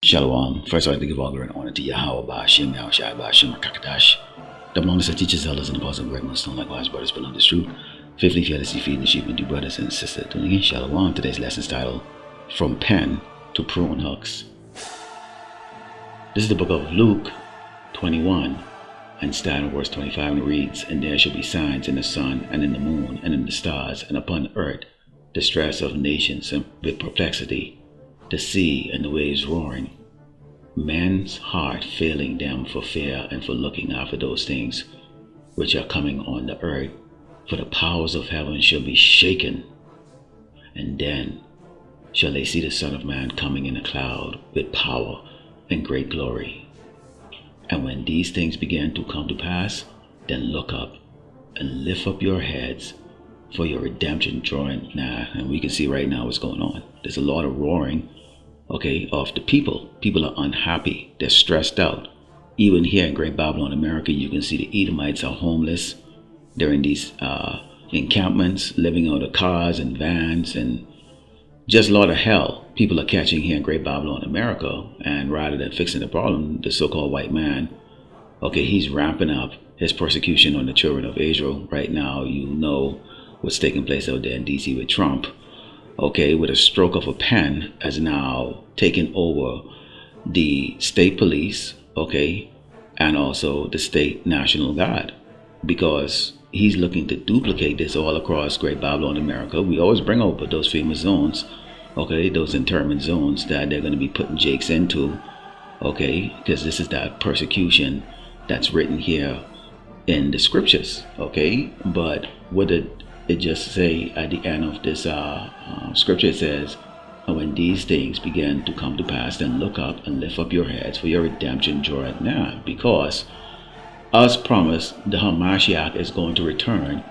Shalom. First, I'd like to give all glory and honor to Yahweh, Ba'ashem, Yahushai, Ba'ashem, Kakadash. The belongs to teachers, elders, and apostles, and great Muslims, likewise, brothers, but on this truth. Fifthly, fearlessly feeding the sheep, and do brothers and sisters. Tuning in, Shalom. Today's lesson is titled, From Pen to Prune Hooks. This is the book of Luke 21, and starting in verse 25, and it reads, And there shall be signs in the sun, and in the moon, and in the stars, and upon the earth, distress of nations, and with perplexity, the sea and the waves roaring, man's heart failing them for fear and for looking after those things which are coming on the earth. For the powers of heaven shall be shaken, and then shall they see the Son of Man coming in a cloud with power and great glory. And when these things begin to come to pass, then look up and lift up your heads, for your redemption drawing nigh. And we can see right now what's going on. There's a lot of roaring, of the people. People are unhappy. They're stressed out. Even here in Great Babylon, America, you can see the Edomites are homeless. They're in these encampments, living out of cars and vans, and just a lot of hell people are catching here in Great Babylon, America. And rather than fixing the problem, the so-called white man, he's ramping up his persecution on the children of Israel. Right now, you know what's taking place out there in DC with Trump. With a stroke of a pen, has now taken over the state police, and also the state national guard, because he's looking to duplicate this all across Great Babylon, America. We always bring up those famous zones, those internment zones that they're going to be putting Jakes into, because this is that persecution that's written here in the scriptures, but what did it just say at the end of this scripture? It says, and when these things begin to come to pass, then look up and lift up your heads, for your redemption draweth nigh. Because as promised, the Hamashiach is going to return,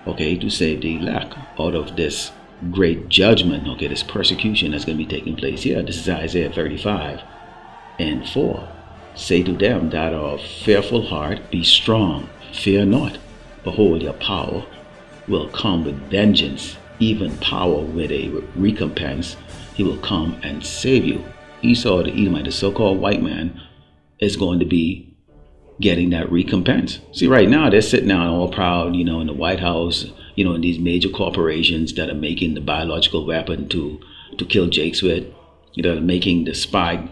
to save the elect out of this great judgment, this persecution that's going to be taking place here. This is Isaiah 35 and 4. Say to them that are of fearful heart, be strong, fear not. Behold, your power will come with vengeance, even power with a recompense. He will come and save you. Esau, the Edomite, the so-called white man, is going to be getting that recompense. See, right now they're sitting down all proud, in the White House, in these major corporations that are making the biological weapon to kill Jakes with, that are making the spy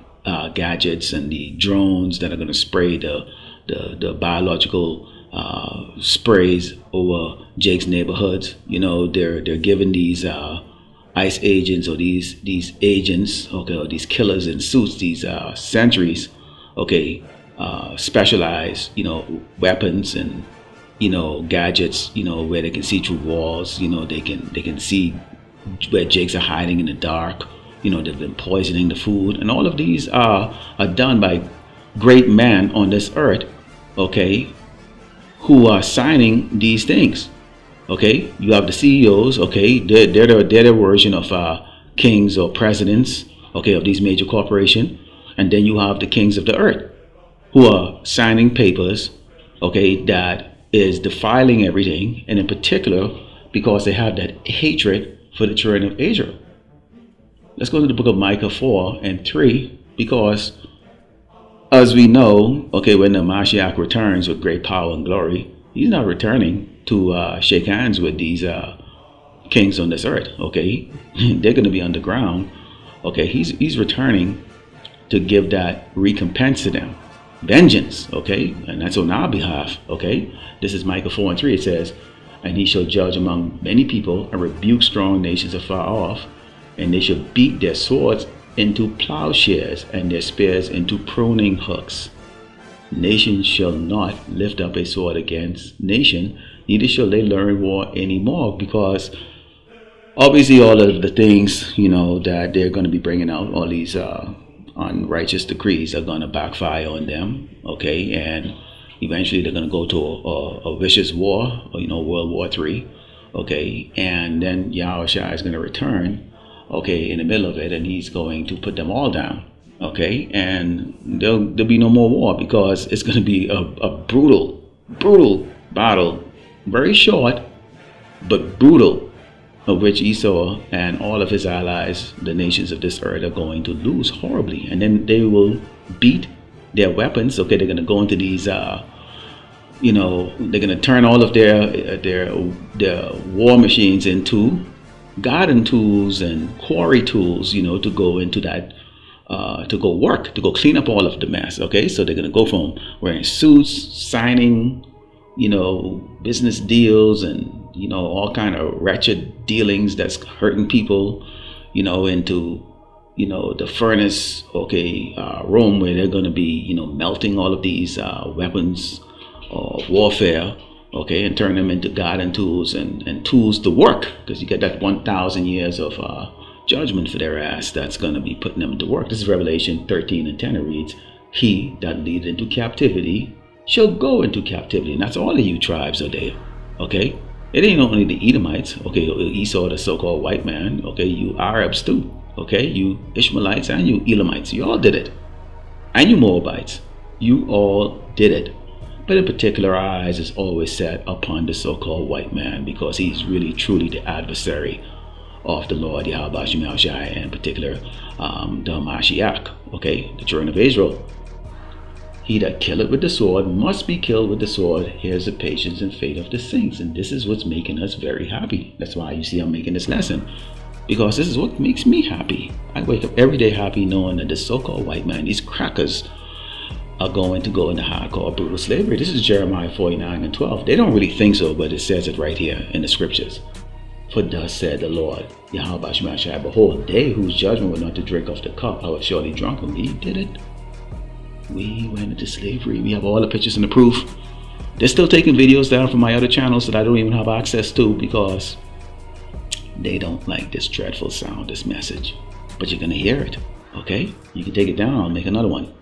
gadgets and the drones that are going to spray the biological sprays over Jake's neighborhoods. They're giving these ICE agents, or these agents, or these killers in suits, these sentries, specialized, weapons and gadgets, where they can see through walls. They can see where Jakes are hiding in the dark. They've been poisoning the food, and all of these are done by great men on this earth, who are signing these things. You have the CEOs, they're the version of kings or presidents, of these major corporations. And then you have the kings of the earth who are signing papers, that is defiling everything, and in particular because they have that hatred for the children of Israel. Let's go to the book of Micah 4 and 3, because as we know, when the Mashiach returns with great power and glory, he's not returning to shake hands with these kings on this earth. They're going to be underground. He's returning to give that recompense to them, vengeance. And that's on our behalf. This is Micah 4 and 3. It says, and he shall judge among many people and rebuke strong nations afar off, and they shall beat their swords into plowshares and their spears into pruning hooks. Nation shall not lift up a sword against nation, neither shall they learn war anymore, because obviously all of the things, that they're going to be bringing out, all these unrighteous decrees are going to backfire on them, and eventually they're going to go to a vicious war, World War III, and then Yarsharala is going to return, in the middle of it, and he's going to put them all down. And there'll be no more war, because it's going to be a brutal battle, very short, but brutal, of which Esau and all of his allies, the nations of this earth, are going to lose horribly. And then they will beat their weapons. Okay, they're going to go into these, they're going to turn all of their war machines into garden tools and quarry tools, to go into that, to go work, to go clean up all of the mess. Okay, so they're going to go from wearing suits, signing, business deals and, all kind of wretched dealings that's hurting people, into, the furnace, room where they're going to be, melting all of these weapons of warfare, and turn them into garden tools and tools to work, because you get that 1,000 years of judgment for their ass that's going to be putting them to work. This is Revelation 13:10. It reads, "He that leadeth into captivity shall go into captivity." And that's all of you tribes are there. Okay, it ain't only the Edomites. Okay, Esau, the so-called white man. Okay, you Arabs too. Okay, you Ishmaelites and you Elamites, you all did it. And you Moabites, you all did it. But in particular, our eyes is always set upon the so-called white man, because he's really truly the adversary of the Lord Yahweh Shai, and in particular the Mashiach, the children of Israel. He that killeth with the sword must be killed with the sword. Here's the patience and faith of the saints. And this is what's making us very happy. That's why you see I'm making this lesson, because this is what makes me happy. I wake up every day happy knowing that the so-called white man, these crackers, are going to go into hardcore brutal slavery. This is Jeremiah 49:12. They don't really think so, but it says it right here in the scriptures. For thus said the Lord, Yahweh Shai, behold, they whose judgment were not to drink of the cup, I was surely drunk, and we did it. We went into slavery. We have all the pictures and the proof. They're still taking videos down from my other channels that I don't even have access to, because they don't like this dreadful sound, this message. But you're going to hear it, You can take it down. I'll make another one.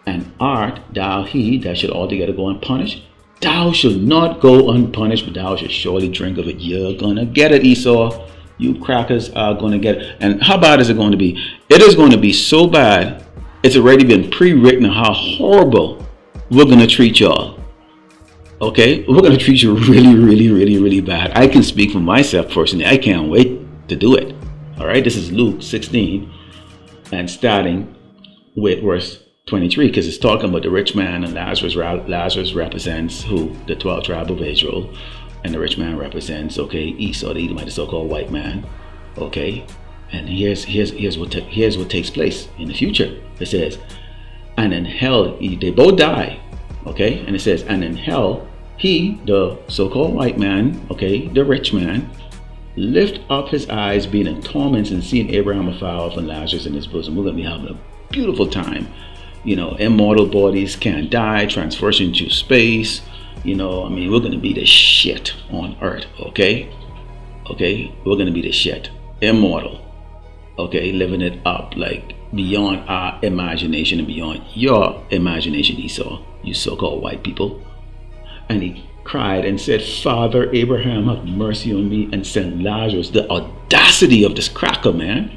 And art thou he that should altogether go unpunished? Thou shalt not go unpunished, but thou shalt surely drink of it. You're going to get it, Esau. You crackers are going to get it. And how bad is it going to be? It is going to be so bad, it's already been pre-written how horrible we're going to treat y'all. We're going to treat you really, really, really, really bad. I can speak for myself personally. I can't wait to do it. This is Luke 16, and starting with verse 23, because it's talking about the rich man and Lazarus. Lazarus represents who? The 12 tribe of Israel, and the rich man represents Esau, the Edomite, the so-called white man. And here's what takes place in the future. It says, and in hell they both die. And it says, and in hell he, the so-called white man, the rich man, lift up his eyes, being in torments, and seeing Abraham afar off and Lazarus in his bosom. We're going to be having a beautiful time. Immortal bodies can't die, transversion to space. We're going to be the shit on earth. We're going to be the shit. Immortal. Living it up like beyond our imagination and beyond your imagination, Esau, you so-called white people. And he cried and said, Father Abraham, have mercy on me and send Lazarus. The audacity of this cracker, man,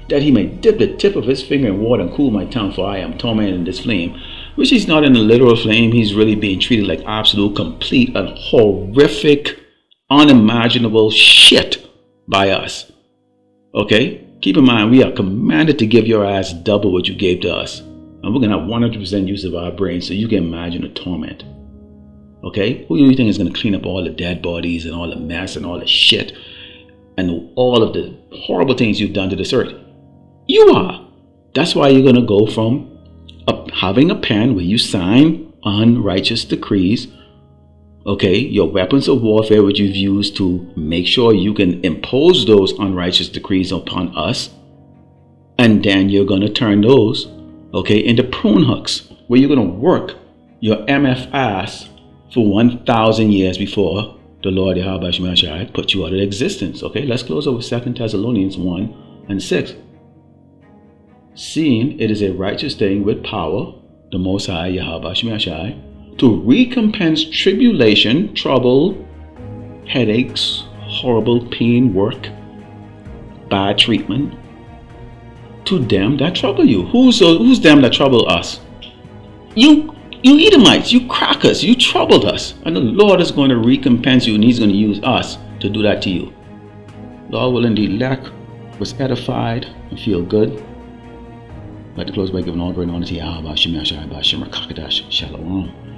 that he may dip the tip of his finger in water and cool my tongue, for I am tormented in this flame. Which he's not in a literal flame. He's really being treated like absolute, complete, and horrific, unimaginable shit by us. Keep in mind, we are commanded to give your ass double what you gave to us. And we're going to have 100% use of our brains, so you can imagine the torment. Who do you think is going to clean up all the dead bodies and all the mess and all the shit and all of the horrible things you've done to this earth? You are. That's why you're going to go from having a pen where you sign unrighteous decrees, your weapons of warfare which you've used to make sure you can impose those unrighteous decrees upon us, and then you're going to turn those, into prune hooks, where you're going to work your MF ass for 1,000 years before the Lord Yahweh Shai put you out of existence. Let's close over 2 Thessalonians 1:6. Seeing it is a righteous thing with power, the Most High Yahweh Shai, to recompense tribulation, trouble, headaches, horrible pain, work, bad treatment, to them that trouble you. Who's them that trouble us? You Edomites, you crackers, you troubled us. And the Lord is going to recompense you, and he's going to use us to do that to you. Lord will indeed lack, was edified, and feel good. I'd like to close by giving all great honor to Yahweh, Shem Yarsharala, Shem Rakakadash, Shalom.